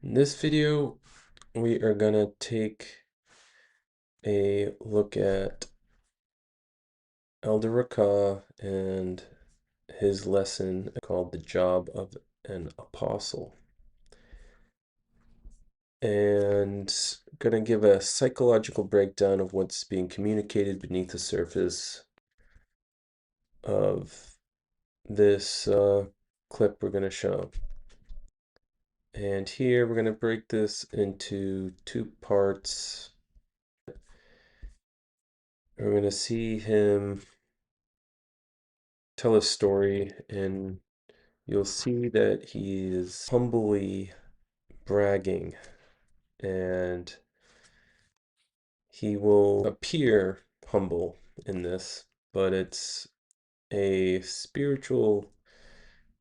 In this video, we are going to take a look at Elder Rawchaa and his lesson called The Job of an Apostle. And going to give a psychological breakdown of what's being communicated beneath the surface of this clip we're going to show. And here we're going to break this into two parts. We're going to see him tell a story, and you'll see that he is humbly bragging, and he will appear humble in this, but it's a spiritual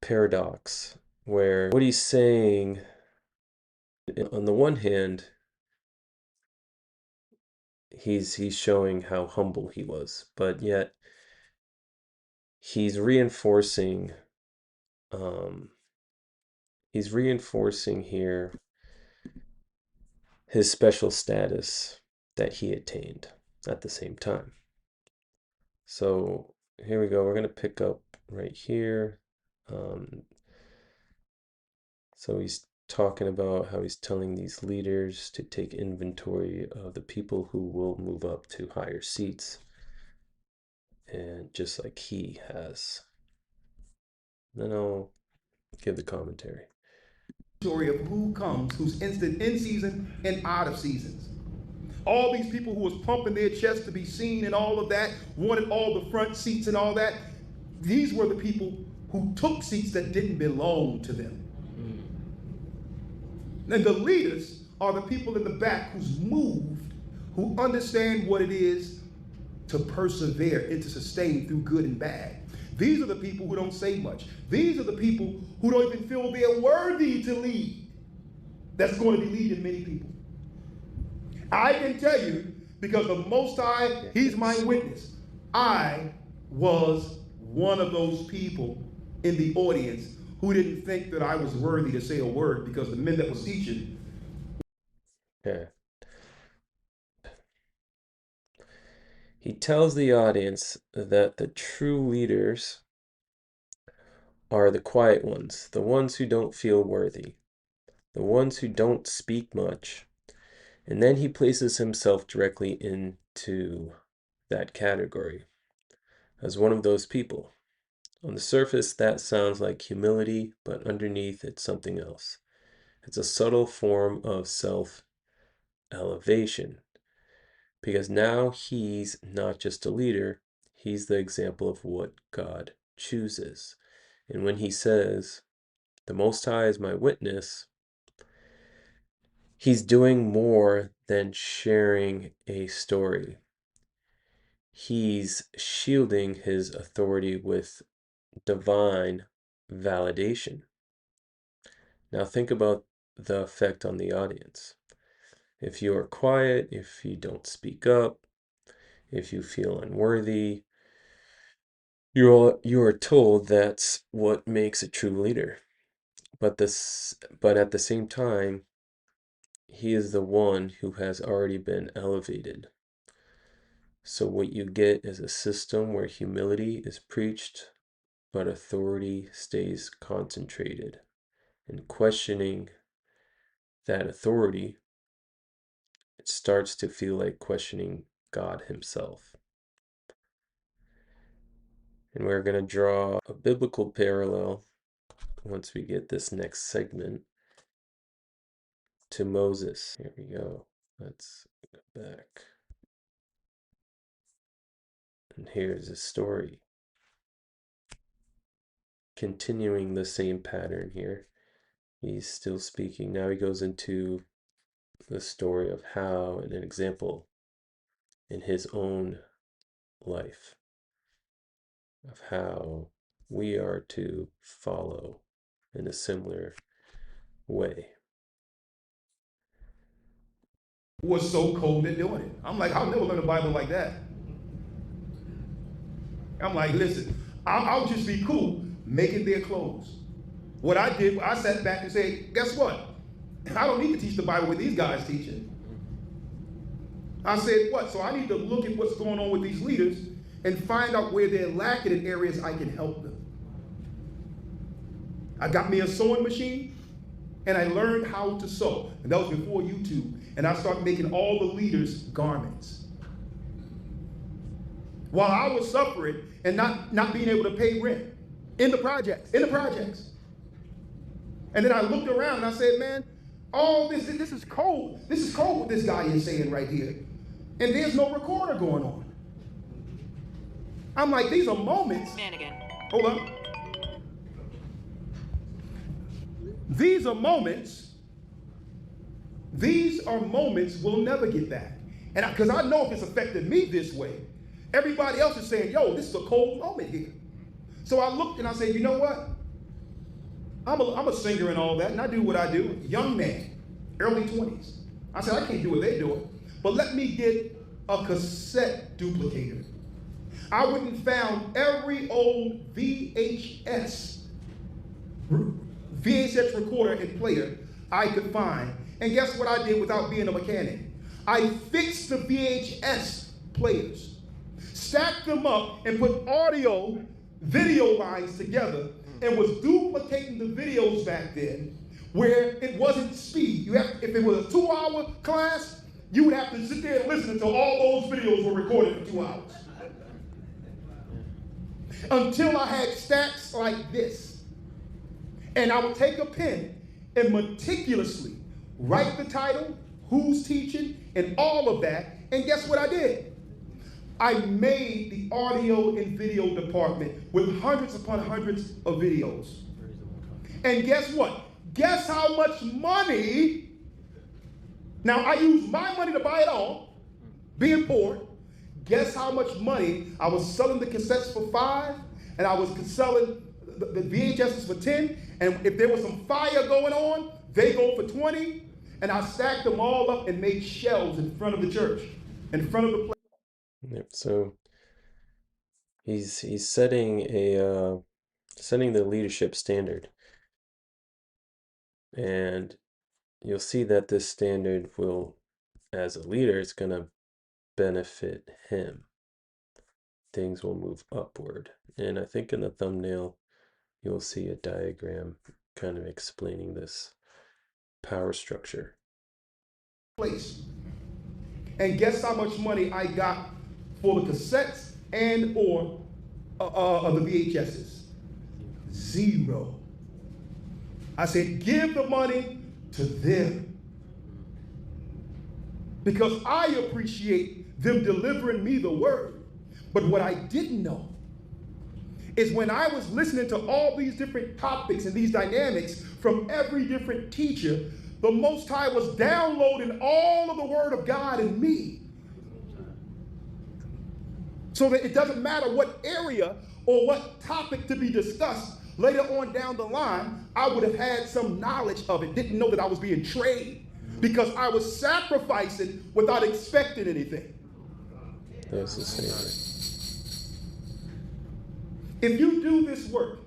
paradox where what he's saying, on the one hand, he's showing how humble he was, but yet he's reinforcing here his special status that he attained at the same time. So here we go. We're going to pick up right here. So he's talking about how he's telling these leaders to take inventory of the people who will move up to higher seats, and just like he has. Then I'll give the commentary. Story of who comes, who's in season and out of seasons. All these people who was pumping their chest to be seen and all of that, wanted all the front seats and all that, these were the people who took seats that didn't belong to them. And the leaders are the people in the back who's moved, who understand what it is to persevere and to sustain through good and bad. These are the people who don't say much. These are the people who don't even feel they're worthy to lead. That's going to be leading many people. I can tell you, because the Most High, He's my witness. I was one of those people in the audience who didn't think that I was worthy to say a word, because the men that was teaching. Yeah. He tells the audience that the true leaders are the quiet ones, the ones who don't feel worthy, the ones who don't speak much. And then he places himself directly into that category as one of those people. On the surface, that sounds like humility, but underneath, it's something else. It's a subtle form of self-elevation, because now he's not just a leader, he's the example of what God chooses. And when he says, "The Most High is my witness," he's doing more than sharing a story. He's shielding his authority with divine validation. Now think about the effect on the audience. If you are quiet, if you don't speak up, if you feel unworthy, you are told that's what makes a true leader. But at the same time, he is the one who has already been elevated. So what you get is a system where humility is preached, but authority stays concentrated. And questioning that authority, it starts to feel like questioning God himself. And we're going to draw a biblical parallel once we get this next segment to Moses. Here we go. Let's go back. And here's a story. Continuing the same pattern here. He's still speaking. Now he goes into the story of how, and an example in his own life of how we are to follow in a similar way. Was so cold at doing it. I'm like, I'll never learn the Bible like that. I'm like, listen, I'll just be cool making their clothes. What I did, I sat back and said, guess what? I don't need to teach the Bible with these guys teaching. I said, what? So I need to look at what's going on with these leaders and find out where they're lacking in areas I can help them. I got me a sewing machine and I learned how to sew. And that was before YouTube. And I started making all the leaders garments. While I was suffering and not being able to pay rent in the projects. And then I looked around and I said, man, all this is cold. This is cold what this guy is saying right here. And there's no recorder going on. I'm like, these are moments. Hold on. These are moments we'll never get back. And because I know if it's affected me this way, everybody else is saying, yo, this is a cold moment here. So I looked and I said, you know what? I'm a singer and all that, and I do what I do. Young man, early 20s. I said, I can't do what they're doing, but let me get a cassette duplicator. I went and found every old VHS recorder and player I could find. And guess what I did without being a mechanic? I fixed the VHS players, stacked them up, and put audio, video lines together, and was duplicating the videos back then where it wasn't speed. If it was a 2-hour class, you would have to sit there and listen until all those videos were recorded for 2 hours. Until I had stacks like this. And I would take a pen and meticulously write the title, who's teaching, and all of that. And guess what I did? I made the audio and video department with hundreds upon hundreds of videos. And guess what? Guess how much money? Now, I used my money to buy it all, being poor. Guess how much money I was selling the cassettes for $5, and I was selling the VHSs for $10, and if there was some fire going on, they go for $20, and I stacked them all up and made shelves in front of the church, in front of the place. Yep. So he's setting the leadership standard, and you'll see that this standard will, as a leader, it's going to benefit him. Things will move upward. And I think in the thumbnail, you'll see a diagram kind of explaining this power structure. Place. And guess how much money I got for the cassettes and or the VHSs? Zero. I said, give the money to them. Because I appreciate them delivering me the word. But what I didn't know is when I was listening to all these different topics and these dynamics from every different teacher, the Most High was downloading all of the Word of God in me. So that it doesn't matter what area or what topic to be discussed, later on down the line, I would have had some knowledge of it, didn't know that I was being trained because I was sacrificing without expecting anything. That's the same. If you do this work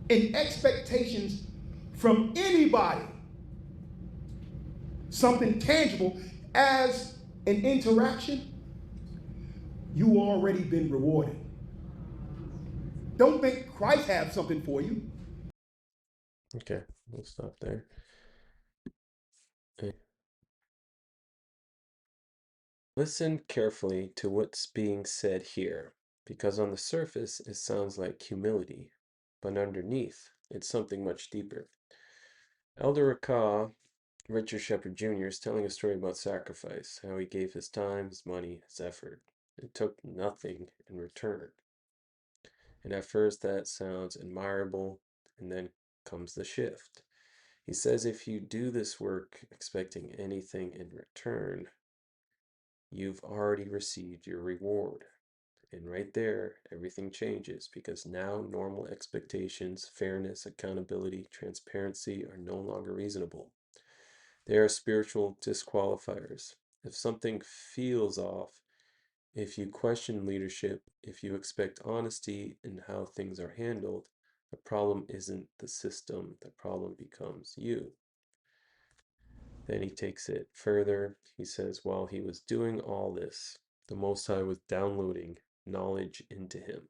in expectations from anybody, something tangible as an interaction, you already been rewarded. Don't think Christ has something for you. Okay, we'll stop there. Listen carefully to what's being said here, because on the surface it sounds like humility, but underneath it's something much deeper. Elder Rawchaa, Richard Sheppard Jr., is telling a story about sacrifice, how he gave his time, his money, his effort. It took nothing in return. And at first that sounds admirable, and then comes the shift. He says if you do this work expecting anything in return, you've already received your reward. And right there, everything changes because now normal expectations, fairness, accountability, transparency are no longer reasonable. They are spiritual disqualifiers. If something feels off, if you question leadership, if you expect honesty in how things are handled, The problem isn't the system, the problem becomes you. Then he takes it further. He says, while he was doing all this, the Most High was downloading knowledge into him.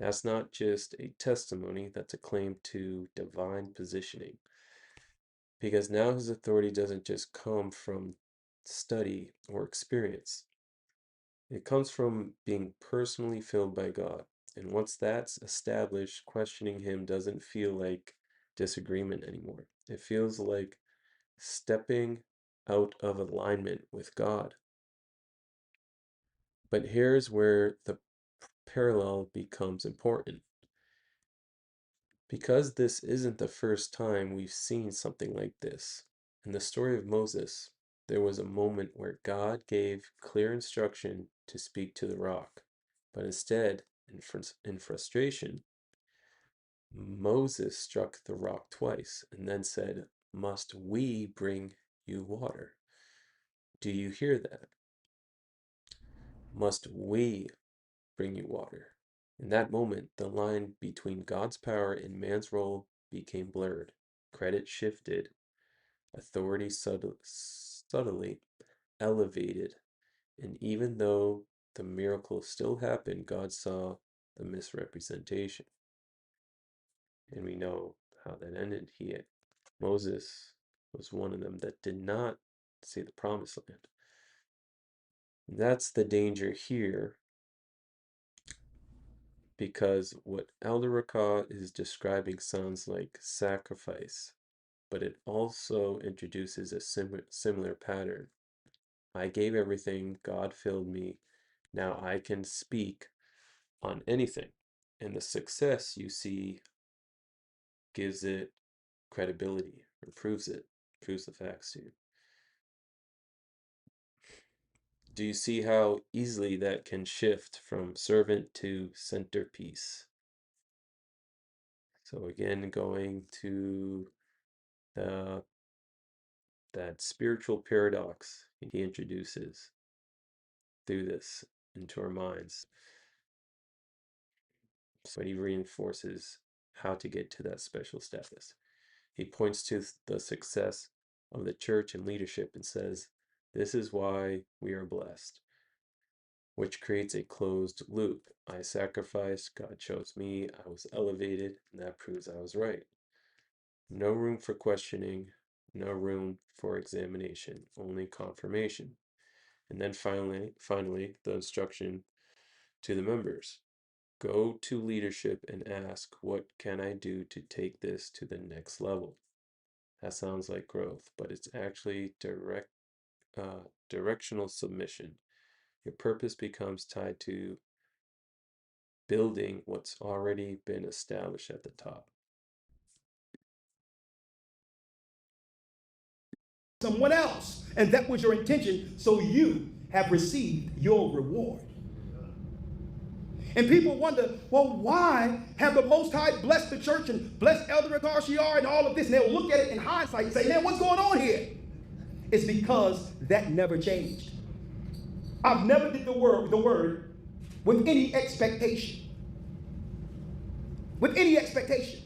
That's not just a testimony, that's a claim to divine positioning. Because now his authority doesn't just come from study or experience, it comes from being personally filled by God. And once that's established, questioning him doesn't feel like disagreement anymore. It feels like stepping out of alignment with God. But here's where the parallel becomes important. Because this isn't the first time we've seen something like this. In the story of Moses, there was a moment where God gave clear instruction to speak to the rock, but instead, in frustration, Moses struck the rock twice and then said, "Must we bring you water? Do you hear that? Must we bring you water?" In that moment, the line between God's power and man's role became blurred. Credit shifted, authority subtly elevated, and even though the miracle still happened, God saw the misrepresentation. And we know how that ended. Moses was one of them that did not see the promised land. And that's the danger here, because what Elder Rawchaa is describing sounds like sacrifice, but it also introduces a similar pattern. I gave everything, God filled me, now I can speak on anything. And the success you see gives it credibility, or proves the facts to you. Do you see how easily that can shift from servant to centerpiece? So again, going to the that spiritual paradox he introduces through this into our minds. So he reinforces how to get to that special status. He points to the success of the church and leadership and says, "This is why we are blessed," which creates a closed loop. I sacrificed, God chose me, I was elevated, and that proves I was right. No room for questioning, no room for examination, only confirmation. And then finally, the instruction to the members. Go to leadership and ask, what can I do to take this to the next level? That sounds like growth, but it's actually directional submission. Your purpose becomes tied to building what's already been established at the top. Someone else, and that was your intention, so you have received your reward. And people wonder, well, why have the Most High blessed the church and blessed Elder Rawchaa and all of this? And they'll look at it in hindsight and say, man, what's going on here? It's because that never changed. I've never did the word with any expectation. With any expectation.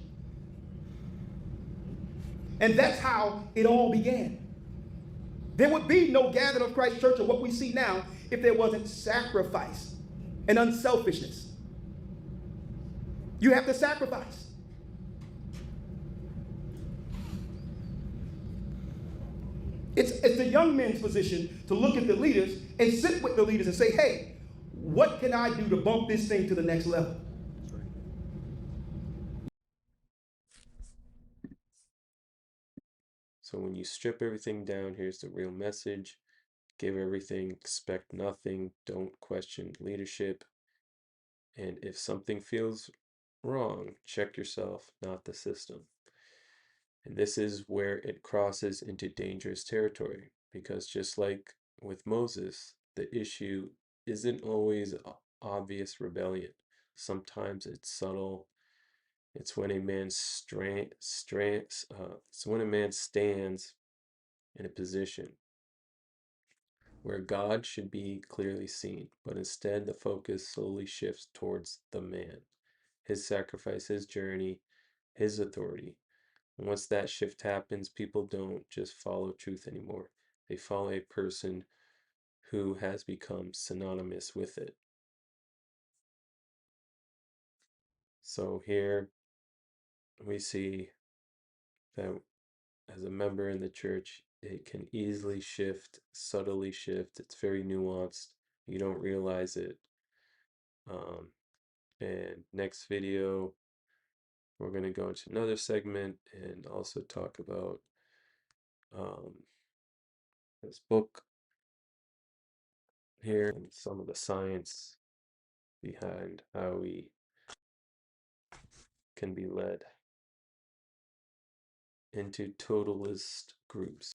And that's how it all began. There would be no gathering of Christ Church or what we see now if there wasn't sacrifice and unselfishness. You have to sacrifice. It's the young men's position to look at the leaders and sit with the leaders and say, hey, what can I do to bump this thing to the next level? So when you strip everything down, here's the real message. Give everything, expect nothing, don't question leadership. And if something feels wrong, check yourself, not the system. And this is where it crosses into dangerous territory, because just like with Moses, the issue isn't always obvious rebellion. Sometimes it's subtle. It's when a man stands in a position where God should be clearly seen, but instead the focus slowly shifts towards the man, his sacrifice, his journey, his authority. And once that shift happens, people don't just follow truth anymore. They follow a person who has become synonymous with it. So here we see that as a member in the church, it can easily shift, subtly shift. It's very nuanced. You don't realize it. And next video, we're going to go into another segment and also talk about um, this book here and some of the science behind how we can be led into totalist groups.